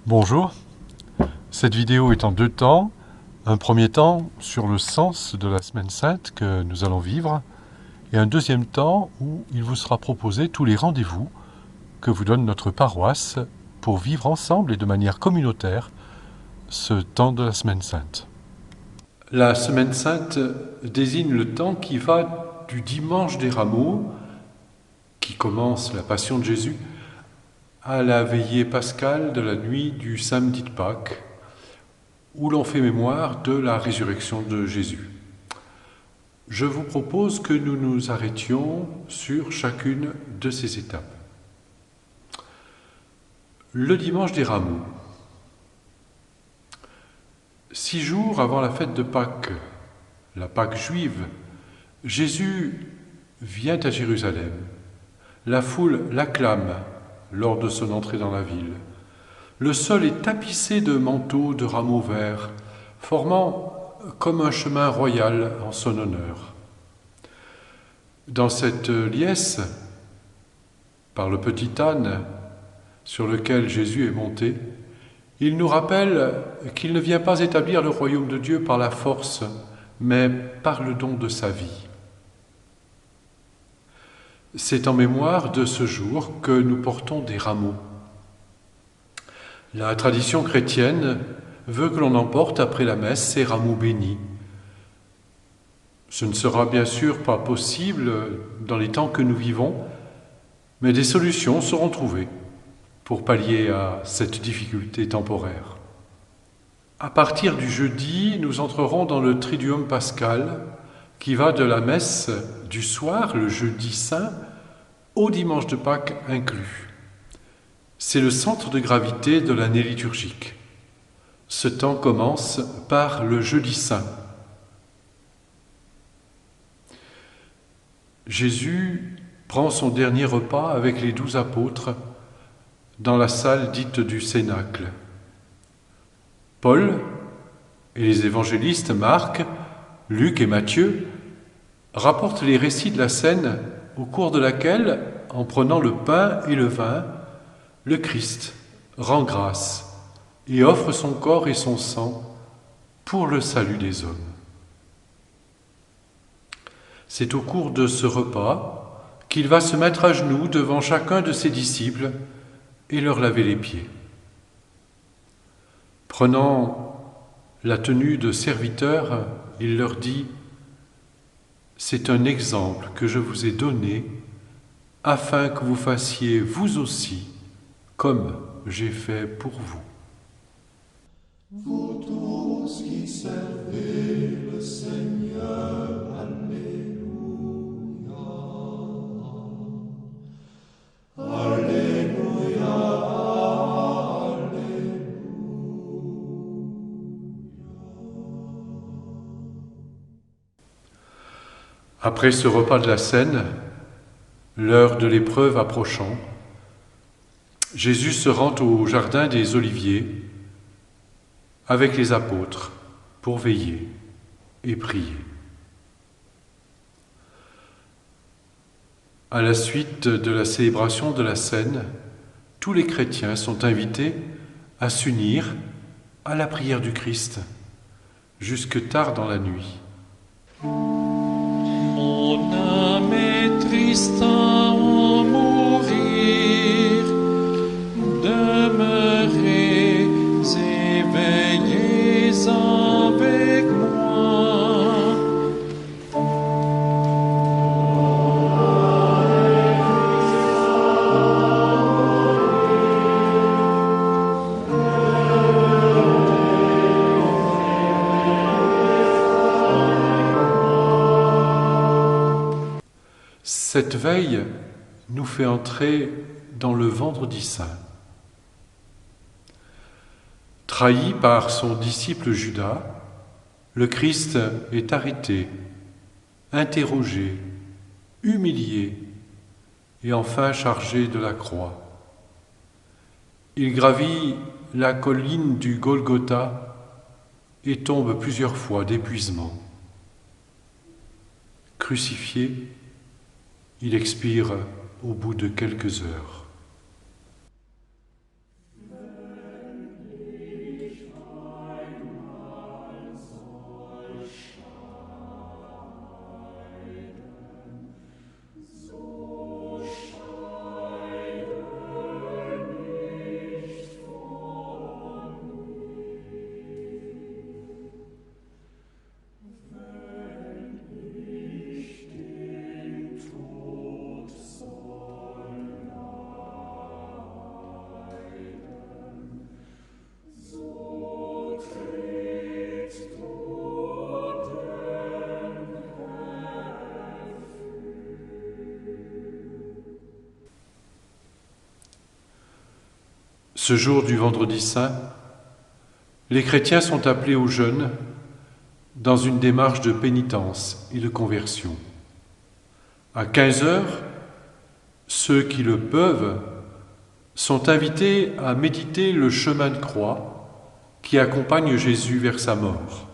Bonjour, cette vidéo est en deux temps. Un premier temps sur le sens de la Semaine Sainte que nous allons vivre et un deuxième temps où il vous sera proposé tous les rendez-vous que vous donne notre paroisse pour vivre ensemble et de manière communautaire ce temps de la Semaine Sainte. La Semaine Sainte désigne le temps qui va du dimanche des Rameaux, qui commence la Passion de Jésus, à la veillée pascale de la nuit du samedi de Pâques, où l'on fait mémoire de la résurrection de Jésus. Je vous propose que nous nous arrêtions sur chacune de ces étapes. Le dimanche des Rameaux. 6 jours avant la fête de Pâques, la Pâque juive, Jésus vient à Jérusalem. La foule l'acclame lors de son entrée dans la ville. Le sol est tapissé de manteaux de rameaux verts, formant comme un chemin royal en son honneur. Dans cette liesse, par le petit âne sur lequel Jésus est monté, il nous rappelle qu'il ne vient pas établir le royaume de Dieu par la force, mais par le don de sa vie. C'est en mémoire de ce jour que nous portons des rameaux. La tradition chrétienne veut que l'on emporte après la messe ces rameaux bénis. Ce ne sera bien sûr pas possible dans les temps que nous vivons, mais des solutions seront trouvées pour pallier à cette difficulté temporaire. À partir du jeudi, nous entrerons dans le Triduum pascal qui va de la messe du soir, le jeudi saint, au dimanche de Pâques inclus. C'est le centre de gravité de l'année liturgique. Ce temps commence par le jeudi saint. Jésus prend son dernier repas avec les 12 apôtres dans la salle dite du Cénacle. Paul et les évangélistes Marc, Luc et Matthieu rapportent les récits de la scène au cours de laquelle, en prenant le pain et le vin, le Christ rend grâce et offre son corps et son sang pour le salut des hommes. C'est au cours de ce repas qu'il va se mettre à genoux devant chacun de ses disciples et leur laver les pieds. Prenant la tenue de serviteur, il leur dit « C'est un exemple que je vous ai donné afin que vous fassiez vous aussi comme j'ai fait pour vous. » Vous tous qui servez le Seigneur, Alléluia. Alléluia, Alléluia. Après ce repas de la Cène, l'heure de l'épreuve approchant, Jésus se rend au jardin des Oliviers avec les apôtres pour veiller et prier. À la suite de la célébration de la Cène, tous les chrétiens sont invités à s'unir à la prière du Christ jusque tard dans la nuit. Mon âme est triste à en mourir, demeurez éveillés avec moi. Cette veille nous fait entrer dans le Vendredi saint. Trahi par son disciple Judas, le Christ est arrêté, interrogé, humilié et enfin chargé de la croix. Il gravit la colline du Golgotha et tombe plusieurs fois d'épuisement. Crucifié, il expire au bout de quelques heures. Ce jour du Vendredi Saint, les chrétiens sont appelés au jeûne dans une démarche de pénitence et de conversion. À 15 heures, ceux qui le peuvent sont invités à méditer le chemin de croix qui accompagne Jésus vers sa mort.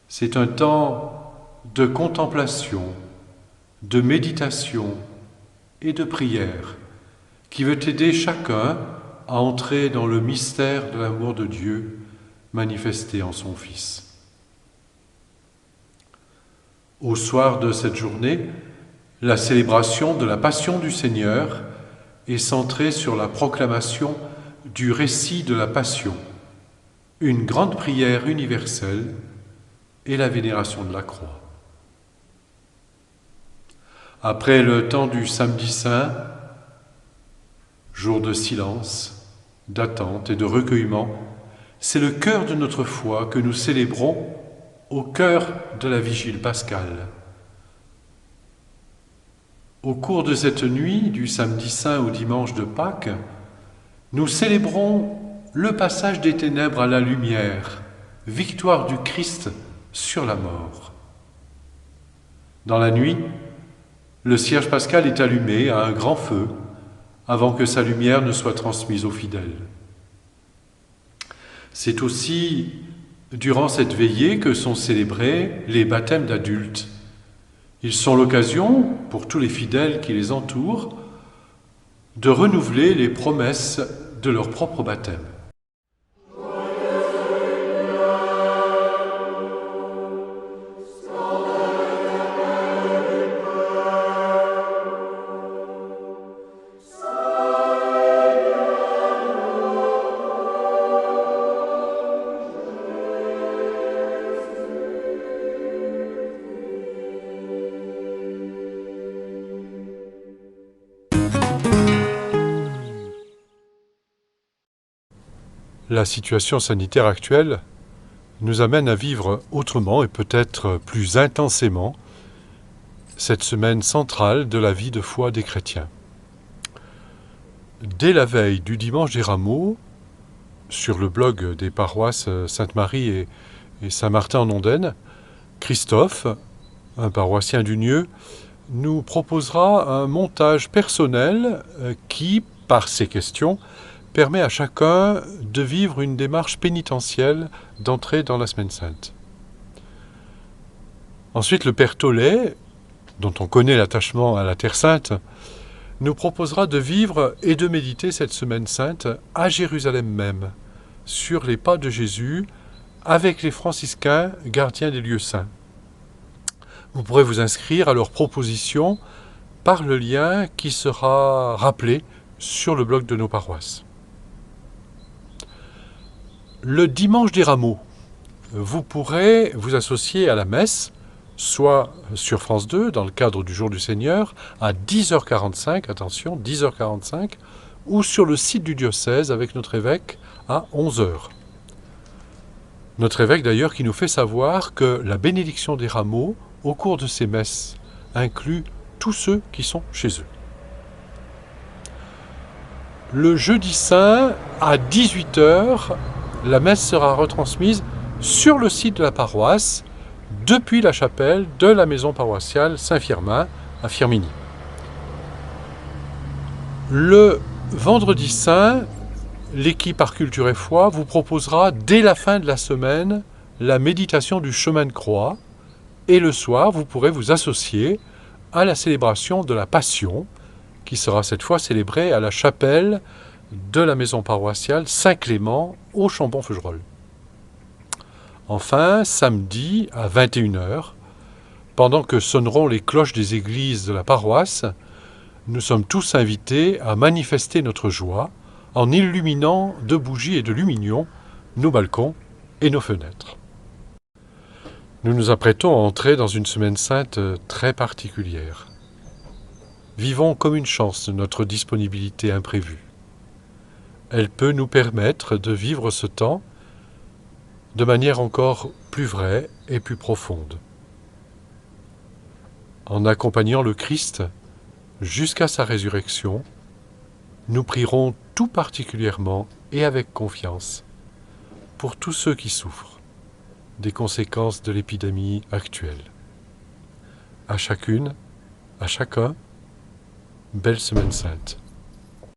C'est un temps de contemplation, de méditation et de prière qui veut aider chacun à entrer dans le mystère de l'amour de Dieu manifesté en son Fils. Au soir de cette journée, la célébration de la Passion du Seigneur est centrée sur la proclamation du récit de la Passion, une grande prière universelle et la vénération de la croix. Après le temps du Samedi Saint, jour de silence, d'attente et de recueillement, c'est le cœur de notre foi que nous célébrons au cœur de la vigile pascale. Au cours de cette nuit, du Samedi Saint au dimanche de Pâques, nous célébrons le passage des ténèbres à la lumière, victoire du Christ sur la mort. Dans la nuit, le cierge pascal est allumé à un grand feu avant que sa lumière ne soit transmise aux fidèles. C'est aussi durant cette veillée que sont célébrés les baptêmes d'adultes. Ils sont l'occasion, pour tous les fidèles qui les entourent, de renouveler les promesses de leur propre baptême. La situation sanitaire actuelle nous amène à vivre autrement et peut-être plus intensément cette semaine centrale de la vie de foi des chrétiens. Dès la veille du dimanche des Rameaux, sur le blog des paroisses Sainte-Marie et Saint-Martin-en-Ondaine, Christophe, un paroissien d'Unieux, nous proposera un montage personnel qui, par ses questions, permet à chacun de vivre une démarche pénitentielle d'entrée dans la Semaine Sainte. Ensuite, le Père Tollet, dont on connaît l'attachement à la Terre Sainte, nous proposera de vivre et de méditer cette Semaine Sainte à Jérusalem même, sur les pas de Jésus, avec les franciscains gardiens des lieux saints. Vous pourrez vous inscrire à leurs propositions par le lien qui sera rappelé sur le blog de nos paroisses. Le dimanche des Rameaux, vous pourrez vous associer à la messe, soit sur France 2, dans le cadre du Jour du Seigneur, à 10h45, attention, 10h45, ou sur le site du diocèse avec notre évêque à 11h. Notre évêque d'ailleurs qui nous fait savoir que la bénédiction des rameaux, au cours de ces messes, inclut tous ceux qui sont chez eux. Le jeudi saint, à 18h, la messe sera retransmise sur le site de la paroisse, depuis la chapelle de la maison paroissiale Saint-Firmin à Firminy. Le vendredi saint, l'équipe Art Culture et Foi vous proposera dès la fin de la semaine la méditation du chemin de croix et le soir, vous pourrez vous associer à la célébration de la Passion qui sera cette fois célébrée à la chapelle de la maison paroissiale Saint-Clément au Chambon-Feugerolles. Enfin, samedi à 21h, pendant que sonneront les cloches des églises de la paroisse, nous sommes tous invités à manifester notre joie en illuminant de bougies et de luminions nos balcons et nos fenêtres. Nous nous apprêtons à entrer dans une semaine sainte très particulière. Vivons comme une chance notre disponibilité imprévue. Elle peut nous permettre de vivre ce temps de manière encore plus vraie et plus profonde. En accompagnant le Christ jusqu'à sa résurrection, nous prierons tout particulièrement et avec confiance pour tous ceux qui souffrent des conséquences de l'épidémie actuelle. À chacune, à chacun, belle Semaine Sainte.